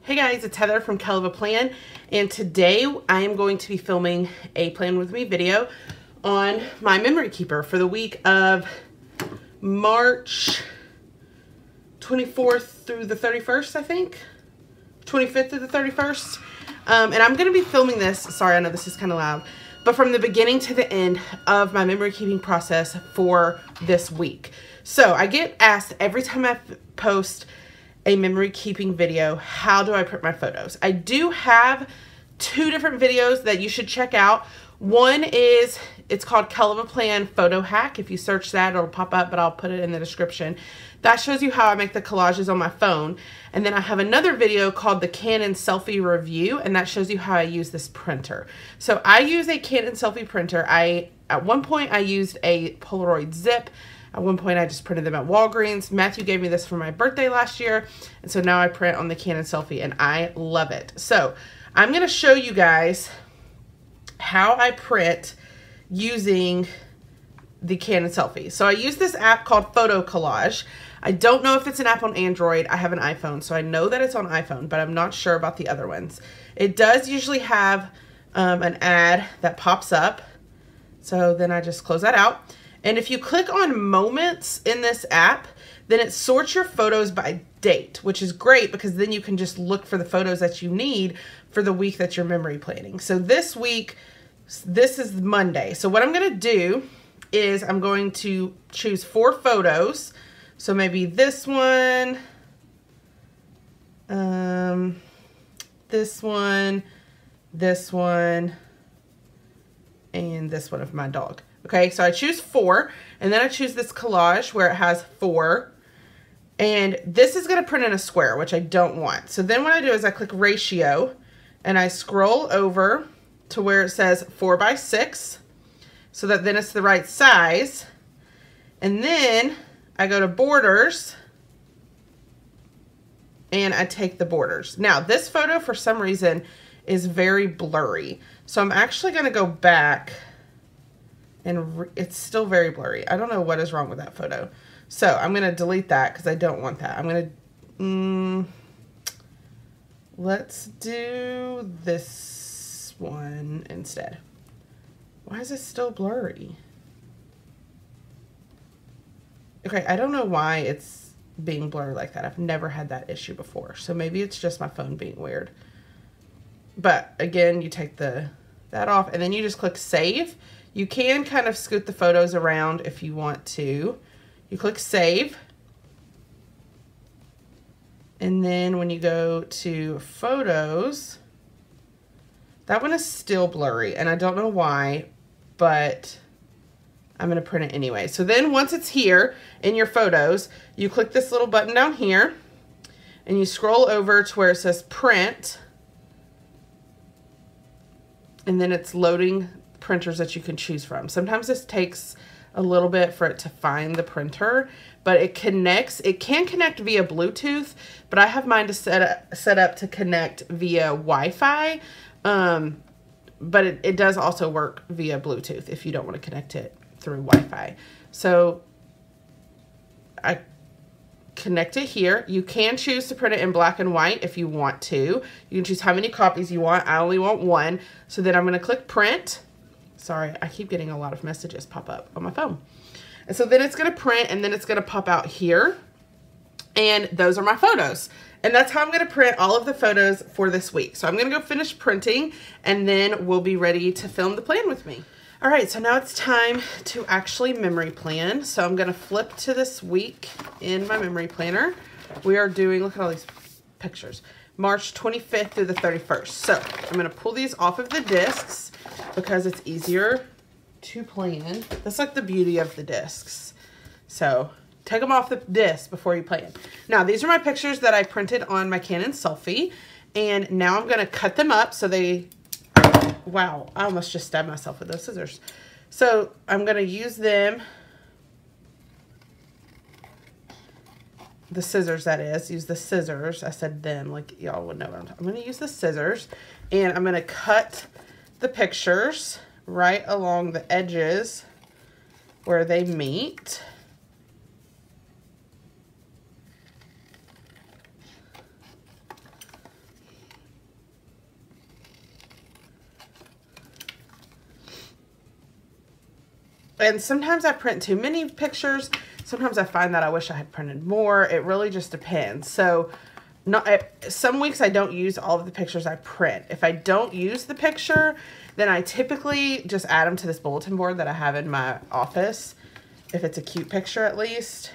Hey guys, it's Heather from Kell of a Plan, and today I am going to be filming a Plan With Me video on my memory keeper for the week of March 24th through the 31st, I think. 25th through the 31st. And I'm going to be filming this, sorry, I know this is kind of loud, but from the beginning to the end of my memory keeping process for this week. So I get asked every time I post a memory keeping video, how do I print my photos? I do have two different videos that you should check out. One is, it's called Kell of a Plan Photo Hack. If you search that, it'll pop up, but I'll put it in the description. That shows you how I make the collages on my phone. And then I have another video called the Canon Selfie Review, and that shows you how I use this printer. So I use a Canon Selfie printer. At one point I used a Polaroid Zip. At one point I just printed them at Walgreens. Matthew gave me this for my birthday last year, and so now I print on the Canon Selfie, and I love it. So I'm going to show you guys how I print using the Canon Selfie. So I use this app called Photo Collage. I don't know if it's an app on Android. I have an iPhone, so I know that it's on iPhone, but I'm not sure about the other ones. It does usually have an ad that pops up, so then I just close that out. And if you click on moments in this app, then it sorts your photos by date, which is great because then you can just look for the photos that you need for the week that you're memory planning. So this week, this is Monday. So what I'm going to do is I'm going to choose 4 photos. So maybe this one, this one, and this one of my dog. Okay, so I choose 4, and then I choose this collage where it has 4, and this is going to print in a square, which I don't want. So then what I do is I click ratio, and I scroll over to where it says 4:6, so that then it's the right size, and then I go to borders, and I take the borders. Now, this photo, for some reason, is very blurry, so I'm actually going to go back, and it's still very blurry. I don't know what is wrong with that photo. So I'm going to delete that because I don't want that. I'm going to, let's do this one instead. Why is it still blurry? Okay, I don't know why it's being blurry like that. I've never had that issue before. So maybe it's just my phone being weird. But again, you take that off and then you just click save. You can kind of scoot the photos around if you want to. You click save. And then when you go to photos, that one is still blurry and I don't know why, but I'm going to print it anyway. So then once it's here in your photos, you click this little button down here and you scroll over to where it says print. And then it's loading printers that you can choose from. Sometimes this takes a little bit for it to find the printer, but it connects. It can connect via Bluetooth, but I have mine to set up to connect via Wi-Fi. But it does also work via Bluetooth if you don't want to connect it through Wi-Fi. So I connect it here. You can choose to print it in black and white if you want to. You can choose how many copies you want. I only want 1. So then I'm going to click print. Sorry, I keep getting a lot of messages pop up on my phone. And so then it's going to print and then it's going to pop out here. And those are my photos. And that's how I'm going to print all of the photos for this week. So I'm going to go finish printing and then we'll be ready to film the plan with me. All right, so now it's time to actually memory plan. So I'm going to flip to this week in my memory planner. We are doing, look at all these pictures, March 25th through the 31st. So I'm going to pull these off of the discs because it's easier to plan. That's like the beauty of the discs. So take them off the disc before you plan. Now, these are my pictures that I printed on my Canon Selfie. And now I'm going to cut them up so they, wow, I almost just stabbed myself with those scissors. So I'm going to use them, the scissors that is, use the scissors. I said them like y'all would know what I'm talking. I'm going to use the scissors and I'm going to cut the pictures right along the edges where they meet. And sometimes I print too many pictures. Sometimes I find that I wish I had printed more. It really just depends. So some weeks I don't use all of the pictures I print. If I don't use the picture, then I typically just add them to this bulletin board that I have in my office. If it's a cute picture, at least.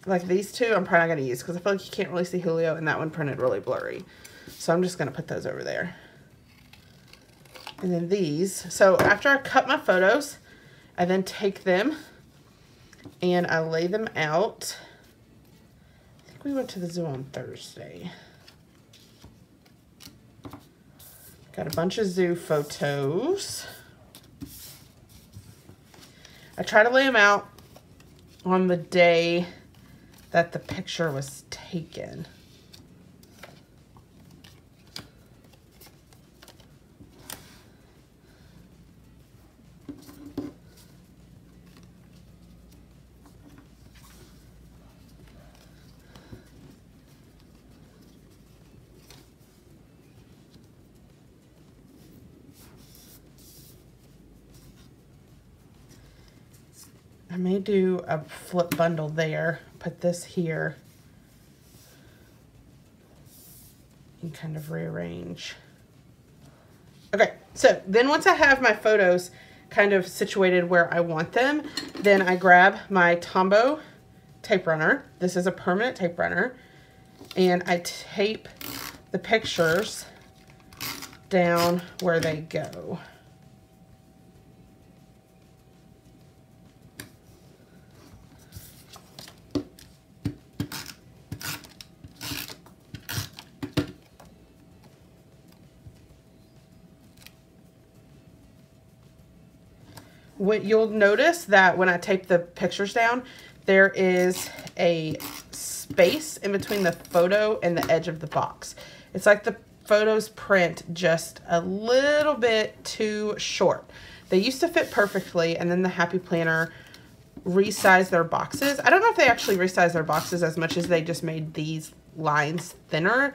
Like these two, I'm probably not going to use because I feel like you can't really see Julio, and that one printed really blurry. So I'm just going to put those over there. And then these. So after I cut my photos, I then take them and I lay them out. I think we went to the zoo on Thursday. Got a bunch of zoo photos. I try to lay them out on the day that the picture was taken. I may do a flip bundle there, put this here, and kind of rearrange. Okay, so then once I have my photos kind of situated where I want them, then I grab my Tombow tape runner. This is a permanent tape runner, and I tape the pictures down where they go. You'll notice that when I tape the pictures down, there is a space in between the photo and the edge of the box. It's like the photos print just a little bit too short. They used to fit perfectly, and then the Happy Planner resized their boxes. I don't know if they actually resized their boxes as much as they just made these lines thinner.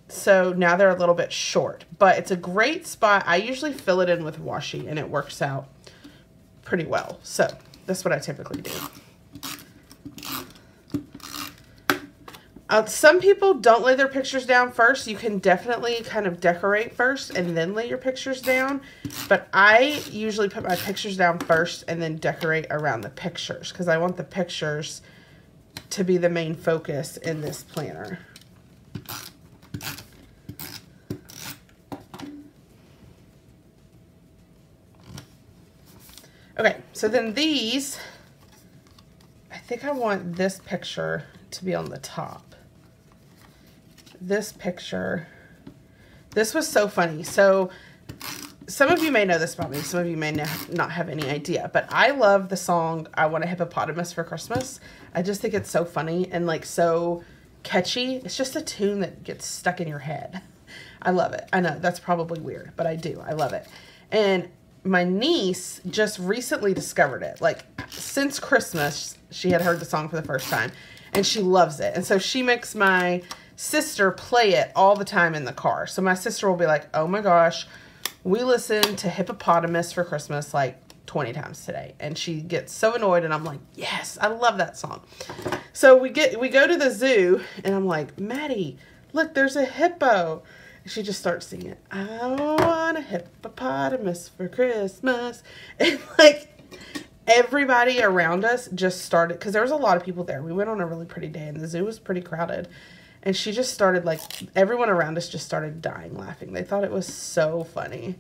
So now they're a little bit short, but it's a great spot. I usually fill it in with washi and it works out pretty well. So that's what I typically do. Some people don't lay their pictures down first. You can definitely kind of decorate first and then lay your pictures down. But I usually put my pictures down first and then decorate around the pictures because I want the pictures to be the main focus in this planner. Okay, so then these, I think I want this picture to be on the top. This picture, this was so funny. So some of you may know this about me, some of you may not have any idea, but I love the song I Want a Hippopotamus for Christmas. I just think it's so funny and like so catchy. It's just a tune that gets stuck in your head. I love it. I know that's probably weird, but I do. I love it. And my niece just recently discovered it. Like since Christmas, she had heard the song for the first time and she loves it. And so she makes my sister play it all the time in the car. So my sister will be like, oh my gosh, we listened to Hippopotamus for Christmas like 20 times today. And she gets so annoyed and I'm like, yes, I love that song. So we go to the zoo and I'm like, Maddie, look, there's a hippo. She just starts singing, I want a hippopotamus for Christmas. And like everybody around us just started, because there was a lot of people there. We went on a really pretty day and the zoo was pretty crowded. And she just started like, everyone around us just started dying laughing. They thought it was so funny.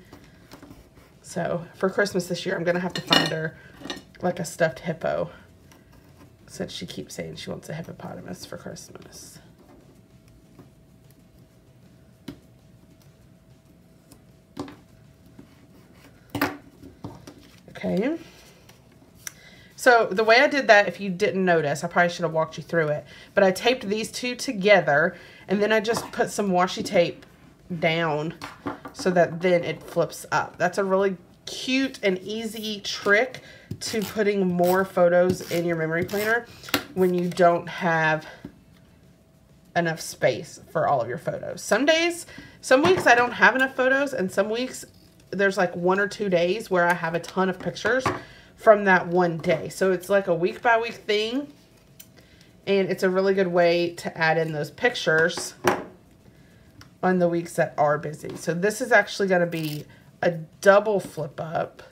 So for Christmas this year, I'm going to have to find her like a stuffed hippo, since she keeps saying she wants a hippopotamus for Christmas. Okay, so the way I did that, if you didn't notice, I probably should have walked you through it, but I taped these two together and then I just put some washi tape down so that then it flips up. That's a really cute and easy trick to putting more photos in your memory planner when you don't have enough space for all of your photos. Some days, some weeks I don't have enough photos, and some weeks there's like 1 or 2 days where I have a ton of pictures from that one day. So it's like a week by week thing. And it's a really good way to add in those pictures on the weeks that are busy. So this is actually going to be a double flip up.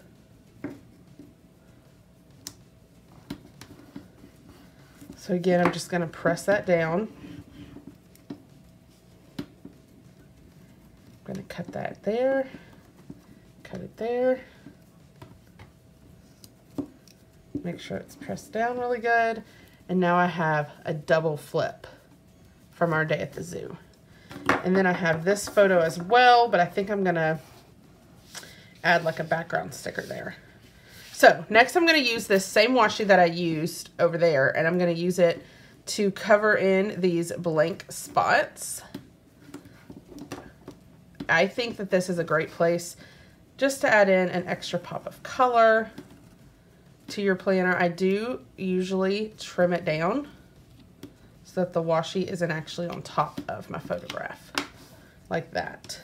So again, I'm just going to press that down. I'm going to cut that there, cut it there. Make sure it's pressed down really good. And now I have a double flip from our day at the zoo. And then I have this photo as well, but I think I'm going to add like a background sticker there. So next I'm going to use this same washi that I used over there, and I'm going to use it to cover in these blank spots. I think that this is a great place just to add in an extra pop of color to your planner. I do usually trim it down so that the washi isn't actually on top of my photograph, like that.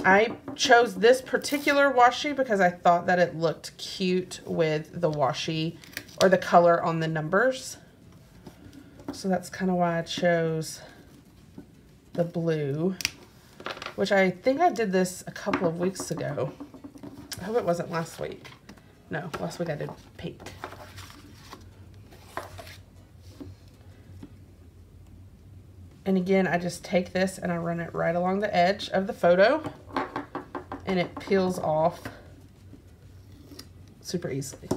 I chose this particular washi because I thought that it looked cute with the washi or the color on the numbers. So that's kind of why I chose the blue, which I think I did this a couple of weeks ago. I hope it wasn't last week. No, last week I did pink. And again, I just take this and I run it right along the edge of the photo, and it peels off super easily.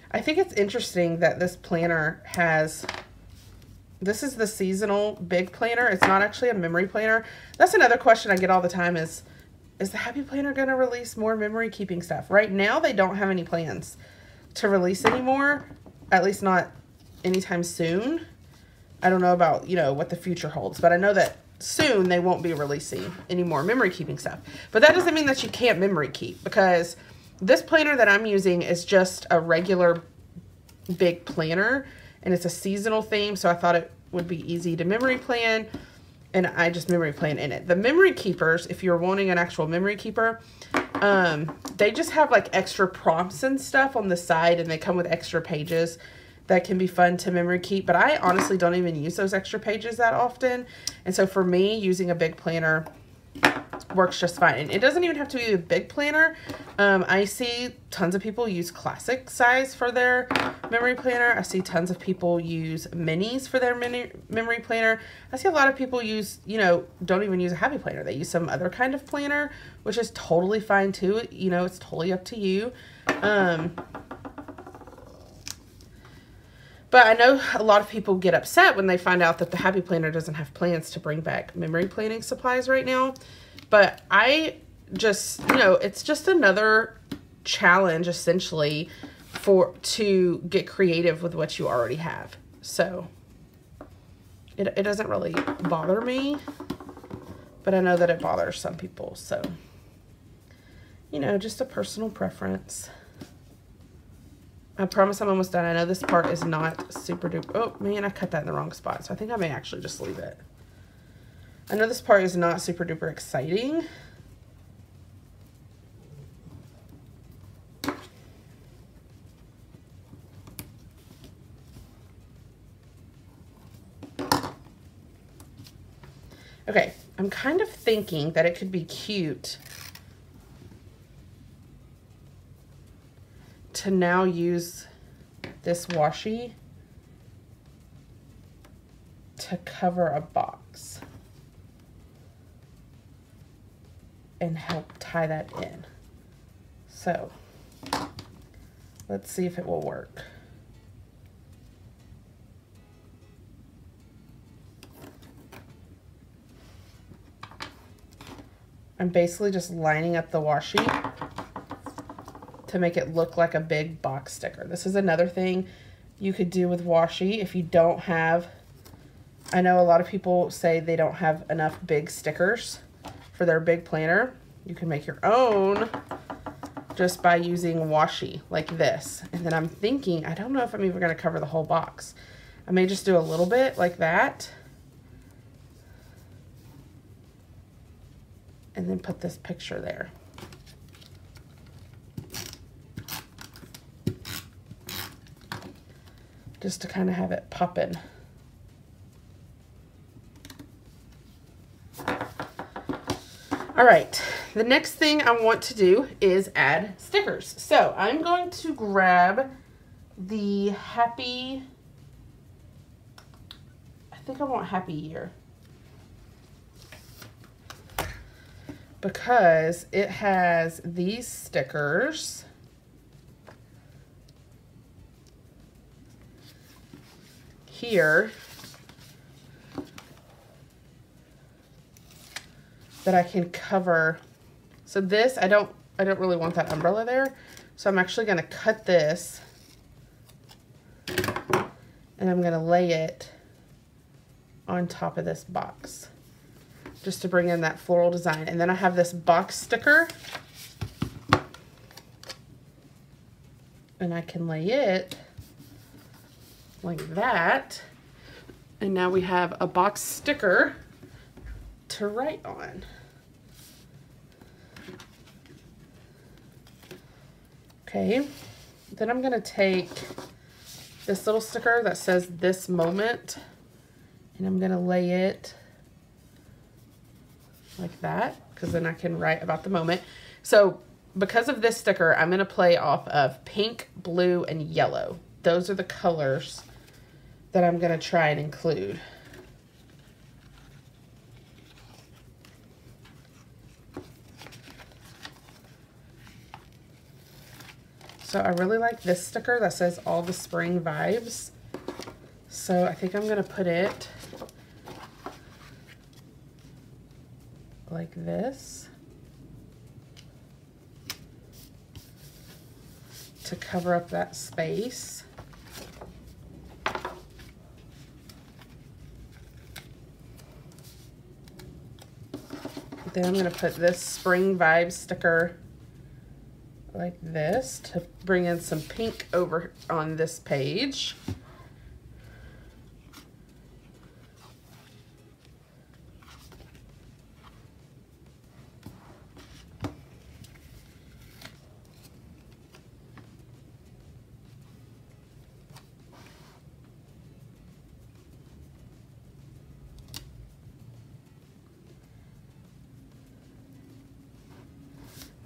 I think it's interesting that this planner has, this is the seasonal big planner. It's not actually a memory planner. That's another question I get all the time is the Happy Planner going to release more memory keeping stuff? Right now, they don't have any plans to release anymore, at least not anytime soon. I don't know about, you know, what the future holds, but I know that soon they won't be releasing any more memory keeping stuff. But that doesn't mean that you can't memory keep, because this planner that I'm using is just a regular big planner, and it's a seasonal theme, so I thought it would be easy to memory plan, and I just memory plan in it. The memory keepers, if you're wanting an actual memory keeper, they just have like extra prompts and stuff on the side, and they come with extra pages that can be fun to memory keep. But I honestly don't even use those extra pages that often, and so for me, using a big planner works just fine. And it doesn't even have to be a big planner. I see tons of people use classic size for their memory planner. I see tons of people use minis for their memory planner. I see a lot of people use, you know, don't even use a Happy Planner. They use some other kind of planner, which is totally fine too. You know, it's totally up to you. But I know a lot of people get upset when they find out that the Happy Planner doesn't have plans to bring back memory planning supplies right now. But I just, you know, it's just another challenge essentially to get creative with what you already have. So it doesn't really bother me, but I know that it bothers some people. So, you know, just a personal preference. I promise I'm almost done. I know this part is not super duper. Oh man, I cut that in the wrong spot. So I think I may actually just leave it. I know this part is not super duper exciting. Okay, I'm kind of thinking that it could be cute to now use this washi to cover a box and help tie that in. So let's see if it will work. I'm basically just lining up the washi to make it look like a big box sticker. This is another thing you could do with washi if you don't have, I know a lot of people say they don't have enough big stickers for their big planner. You can make your own just by using washi like this. And then I'm thinking, I don't know if I'm even going to cover the whole box. I may just do a little bit like that. And then put this picture there. Just to kind of have it popping. All right, the next thing I want to do is add stickers. So I'm going to grab the Happy, I think I want Happy Year, because it has these stickers. Here that I can cover. So this, I don't really want that umbrella there. So I'm actually going to cut this and I'm going to lay it on top of this box just to bring in that floral design. And then I have this box sticker and I can lay it like that. And now we have a box sticker to write on. Okay, then I'm gonna take this little sticker that says "This Moment" and I'm gonna lay it like that, because then I can write about the moment. So because of this sticker, I'm gonna play off of pink, blue, and yellow. Those are the colors that I'm gonna try and include. So I really like this sticker that says "All the Spring Vibes." So I think I'm gonna put it like this to cover up that space. Then I'm gonna put this Spring Vibes sticker like this to bring in some pink over on this page.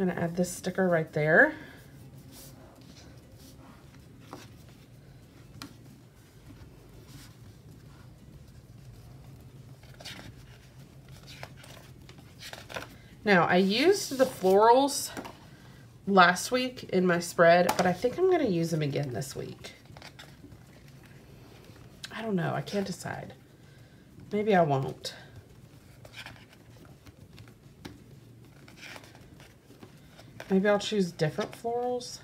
I'm gonna add this sticker right there. Now, I used the florals last week in my spread, but I think I'm gonna use them again this week. I don't know, I can't decide. Maybe I won't. Maybe I'll choose different florals.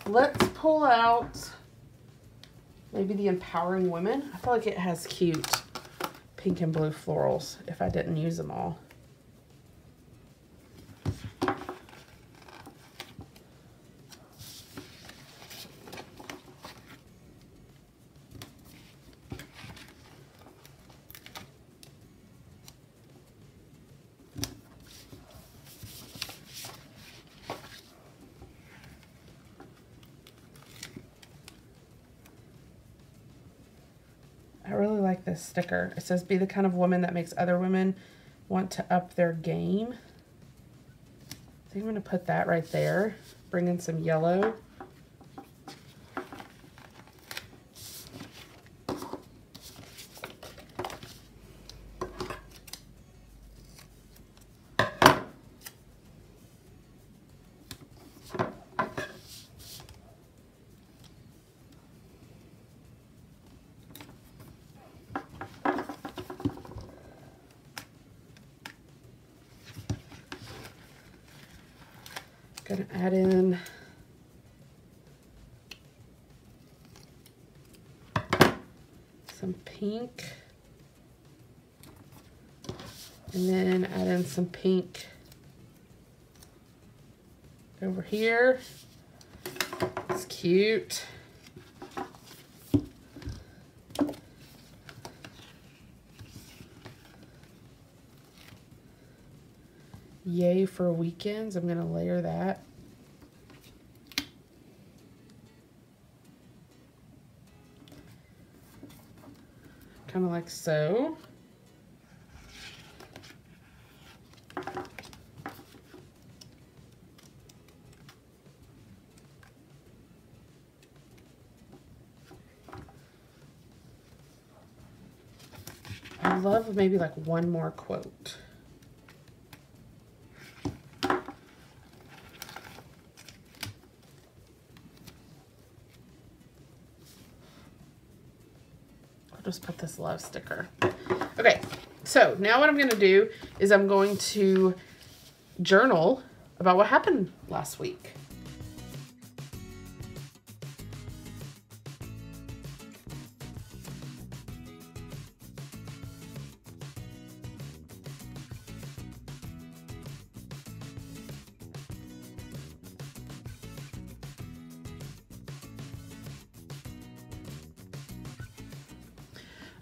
Let's pull out maybe the Empowering Women. I feel like it has cute pink and blue florals if I didn't use them all. I really like this sticker. It says, "Be the kind of woman that makes other women want to up their game." I think I'm going to put that right there. Bring in some yellow. Gonna add in pink. And then add in some pink over here. It's cute. Yay for weekends. I'm going to layer that. Kind of like so. I love maybe like one more quote. Just put this love sticker. Okay, so now what I'm going to do is I'm going to journal about what happened last week.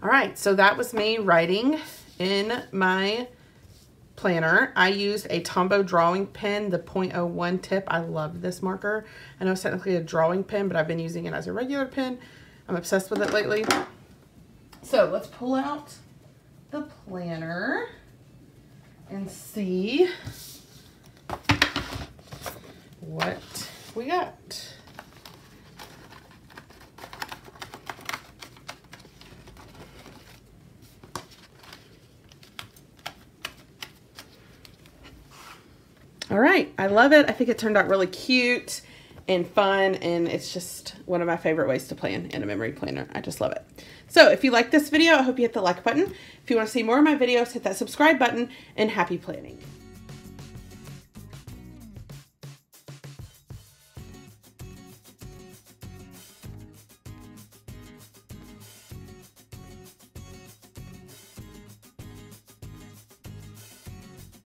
All right, so that was me writing in my planner. I used a Tombow drawing pen, the .01 tip. I love this marker. I know it's technically a drawing pen, but I've been using it as a regular pen. I'm obsessed with it lately. So let's pull out the planner and see what we got. All right, I love it. I think it turned out really cute and fun, and it's just one of my favorite ways to plan in a memory planner. I just love it. So if you like this video, I hope you hit the like button. If you want to see more of my videos, hit that subscribe button, and happy planning.